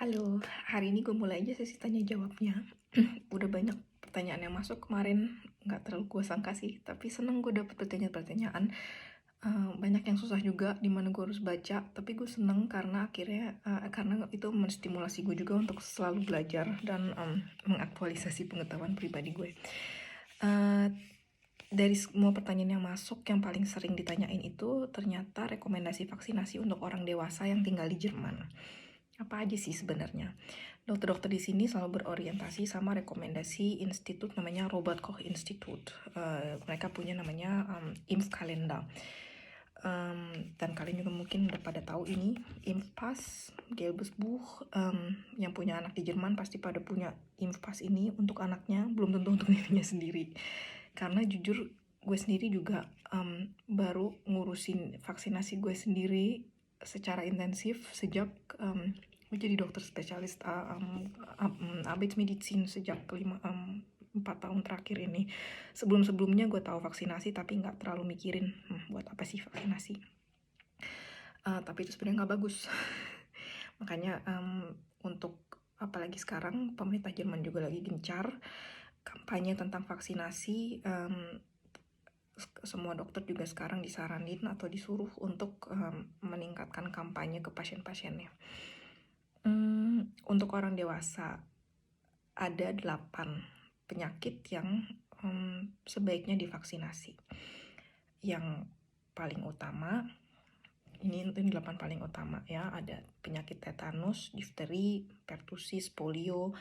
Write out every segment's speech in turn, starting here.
Halo, hari ini gue mulai aja sesi tanya jawabnya. Udah banyak pertanyaan yang masuk kemarin, nggak terlalu gue sangka sih, tapi seneng gue dapet pertanyaan-pertanyaan. Banyak yang susah juga, dimana gue harus baca, tapi gue seneng karena akhirnya, karena itu menstimulasi gue juga untuk selalu belajar dan mengaktualisasi pengetahuan pribadi gue. Dari semua pertanyaan yang masuk, yang paling sering ditanyain itu ternyata rekomendasi vaksinasi untuk orang dewasa yang tinggal di Jerman. Apa aja sih sebenarnya? Dokter-dokter di sini selalu berorientasi sama rekomendasi institut namanya Robert Koch Institute. Mereka punya namanya Impfkalender. Dan kalian juga mungkin udah pada tahu ini Impfpass, Gelbes Buch. Yang punya anak di Jerman pasti pada punya Impfpass ini untuk anaknya, belum tentu untuk dirinya sendiri. Karena jujur gue sendiri juga baru ngurusin vaksinasi gue sendiri secara intensif sejak gue jadi dokter spesialis Arbeidsmedizin sejak 4 tahun terakhir ini. Sebelum-sebelumnya gue tahu vaksinasi tapi nggak terlalu mikirin buat apa sih vaksinasi. Tapi itu sebenarnya nggak bagus. Makanya untuk apalagi sekarang pemerintah Jerman juga lagi gencar kampanye tentang vaksinasi. Semua dokter juga sekarang disaranin atau disuruh untuk meningkatkan kampanye ke pasien-pasiennya. Untuk orang dewasa ada 8 penyakit yang sebaiknya divaksinasi. Yang paling utama, ini 8 paling utama ya, ada penyakit tetanus, difteri, pertusis, polio,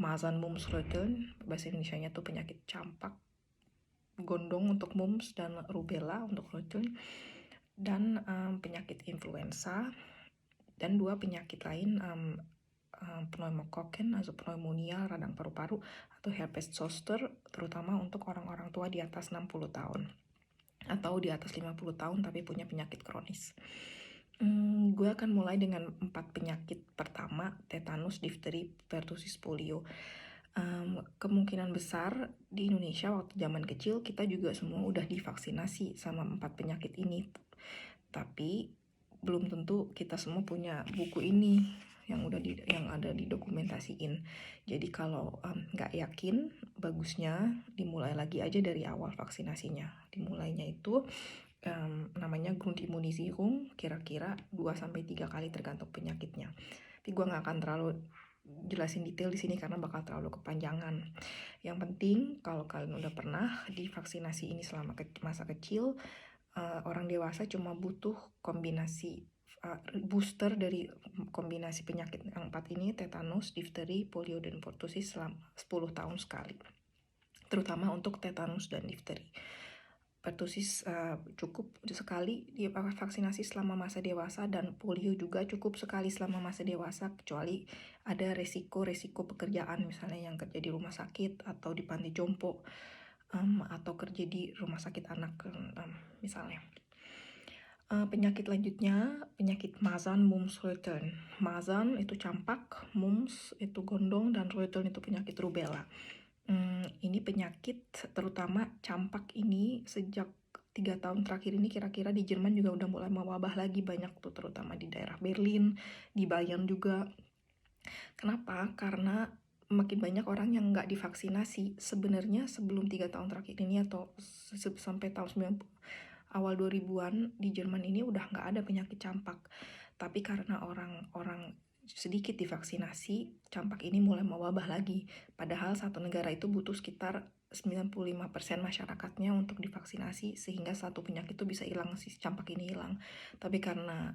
Masern, mumps, röteln, bahasa Indonesianya tuh penyakit campak, gondong untuk mumps dan rubella untuk röteln, dan penyakit influenza, dan 2 penyakit lain, pneumokokken atau pneumonia radang paru-paru atau herpes zoster, terutama untuk orang-orang tua di atas 60 tahun atau di atas 50 tahun tapi punya penyakit kronis. Gue akan mulai dengan 4 penyakit pertama, tetanus, difteri, pertusis, polio. Kemungkinan besar di Indonesia waktu zaman kecil kita juga semua udah divaksinasi sama 4 penyakit ini, tapi belum tentu kita semua punya buku ini yang ada didokumentasiin. Jadi kalau nggak yakin, bagusnya dimulai lagi aja dari awal vaksinasinya. Dimulainya itu namanya Grundimmunisierung, kira-kira 2-3 kali tergantung penyakitnya. Tapi gue nggak akan terlalu jelasin detail di sini karena bakal terlalu kepanjangan. Yang penting kalau kalian udah pernah divaksinasi ini selama masa kecil, orang dewasa cuma butuh kombinasi booster dari kombinasi penyakit yang 4 ini, tetanus, difteri, polio, dan pertusis selama 10 tahun sekali. Terutama untuk tetanus dan difteri. Pertusis cukup sekali divaksinasi selama masa dewasa, dan polio juga cukup sekali selama masa dewasa, kecuali ada resiko-resiko pekerjaan, misalnya yang kerja di rumah sakit atau di panti jompo, atau kerja di rumah sakit anak misalnya. Penyakit lanjutnya, penyakit Masern, mumps, röteln. Masern itu campak, mumps itu gondong, dan röteln itu penyakit rubella. Ini penyakit, terutama campak ini sejak 3 tahun terakhir ini kira-kira di Jerman juga udah mulai mewabah lagi banyak tuh, terutama di daerah Berlin, di Bayern juga. Kenapa? Karena makin banyak orang yang nggak divaksinasi. Sebenarnya sebelum 3 tahun terakhir ini atau sampai tahun 90 awal 2000-an di Jerman ini udah nggak ada penyakit campak. Tapi karena orang-orang sedikit divaksinasi, campak ini mulai mewabah lagi. Padahal satu negara itu butuh sekitar 95% masyarakatnya untuk divaksinasi sehingga satu penyakit itu bisa hilang, si campak ini hilang. Tapi karena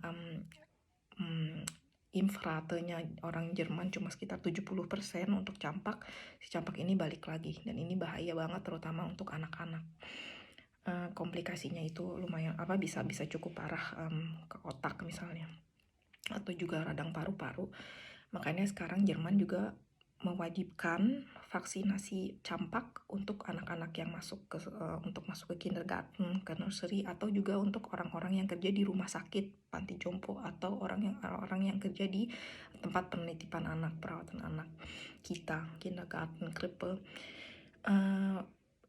infratenya orang Jerman cuma sekitar 70% untuk campak, si campak ini balik lagi, dan ini bahaya banget terutama untuk anak-anak. Komplikasinya itu lumayan bisa cukup parah, ke otak misalnya, atau juga radang paru-paru. Makanya sekarang Jerman juga mewajibkan vaksinasi campak untuk anak-anak yang untuk masuk ke kindergarten, ke nursery, atau juga untuk orang-orang yang kerja di rumah sakit, panti jompo, atau orang yang kerja di tempat penitipan anak, perawatan anak kita, kindergarten, kripe.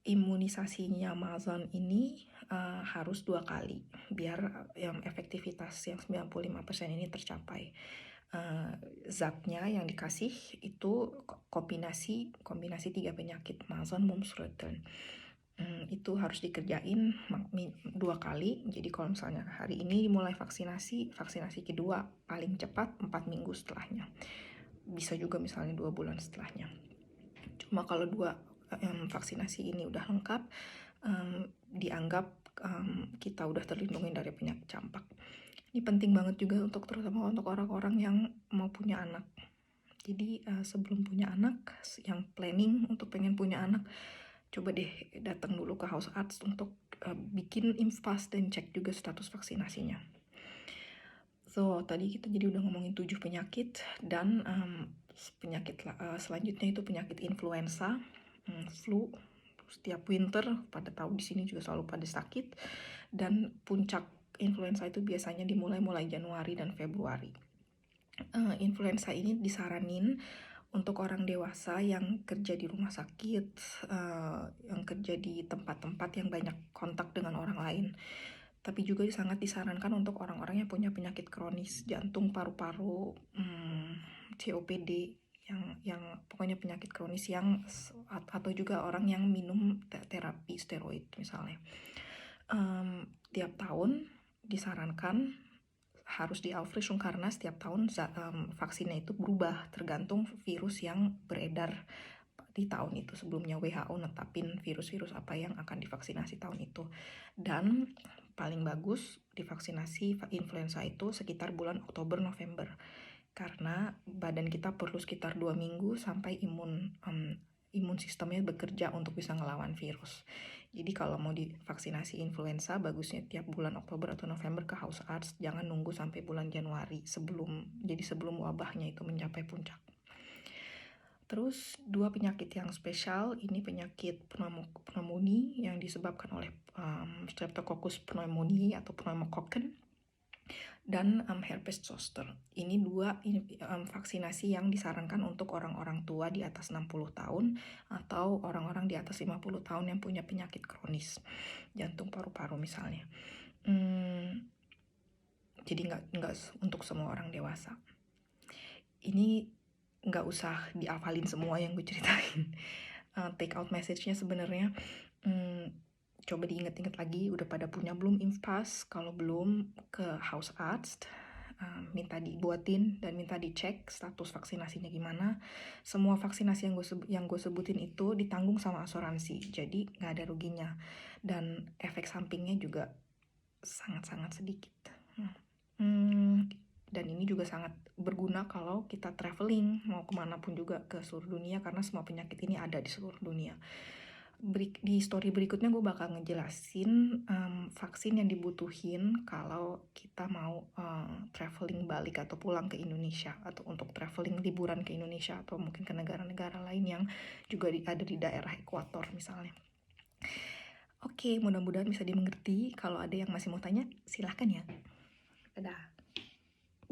Imunisasinya Masern ini harus 2 kali biar yang efektivitas yang 95% ini tercapai. Zatnya yang dikasih itu kombinasi 3 penyakit, Malson, Mumps, Rutland. Itu harus dikerjain 2 kali. Jadi kalau misalnya hari ini mulai vaksinasi kedua paling cepat 4 minggu setelahnya. Bisa juga misalnya 2 bulan setelahnya. Cuma kalau vaksinasi ini udah lengkap, dianggap kita udah terlindungi dari penyakit campak. Ini penting banget juga terutama untuk orang-orang yang mau punya anak. Jadi sebelum punya anak, yang planning untuk pengen punya anak, coba deh datang dulu ke House Arts untuk bikin infas dan cek juga status vaksinasinya. So, tadi kita jadi udah ngomongin 7 penyakit, dan penyakit selanjutnya itu penyakit influenza, flu. Setiap winter pada tahu di sini juga selalu pada sakit, dan puncak influenza itu biasanya dimulai Januari dan Februari. Influenza ini disaranin untuk orang dewasa yang kerja di rumah sakit, yang kerja di tempat-tempat yang banyak kontak dengan orang lain. Tapi juga sangat disarankan untuk orang-orang yang punya penyakit kronis, jantung, paru-paru, COPD, yang pokoknya penyakit kronis atau juga orang yang minum terapi steroid misalnya. Tiap tahun disarankan harus diauffrischung karena setiap tahun vaksinnya itu berubah tergantung virus yang beredar di tahun itu. Sebelumnya WHO netapin virus-virus apa yang akan divaksinasi tahun itu. Dan paling bagus divaksinasi influenza itu sekitar bulan Oktober-November. Karena badan kita perlu sekitar 2 minggu sampai imun sistemnya bekerja untuk bisa ngelawan virus. Jadi kalau mau divaksinasi influenza, bagusnya tiap bulan Oktober atau November ke House Arts, jangan nunggu sampai bulan Januari sebelum wabahnya itu mencapai puncak. Terus 2 penyakit yang spesial, ini penyakit pneumonia yang disebabkan oleh Streptococcus pneumoniae atau pneumokokken, dan herpes zoster. Ini 2 vaksinasi yang disarankan untuk orang-orang tua di atas 60 tahun atau orang-orang di atas 50 tahun yang punya penyakit kronis, jantung, paru-paru misalnya. Jadi nggak untuk semua orang dewasa. Ini nggak usah dihafalin semua yang gue ceritain. Take out message-nya sebenarnya, coba diinget-inget lagi, udah pada punya belum infas? Kalau belum, ke House Arts, minta dibuatin dan minta dicek status vaksinasinya gimana. Semua vaksinasi yang gue sebutin itu ditanggung sama asuransi, jadi nggak ada ruginya, dan efek sampingnya juga sangat-sangat sedikit. Dan ini juga sangat berguna kalau kita traveling, mau kemana pun juga ke seluruh dunia, karena semua penyakit ini ada di seluruh dunia. Di story berikutnya gue bakal ngejelasin vaksin yang dibutuhin kalau kita mau traveling balik atau pulang ke Indonesia, atau untuk traveling liburan ke Indonesia, atau mungkin ke negara-negara lain yang juga ada di daerah ekuator misalnya. Oke, mudah-mudahan bisa dimengerti. Kalau ada yang masih mau tanya, silahkan ya. Dadah.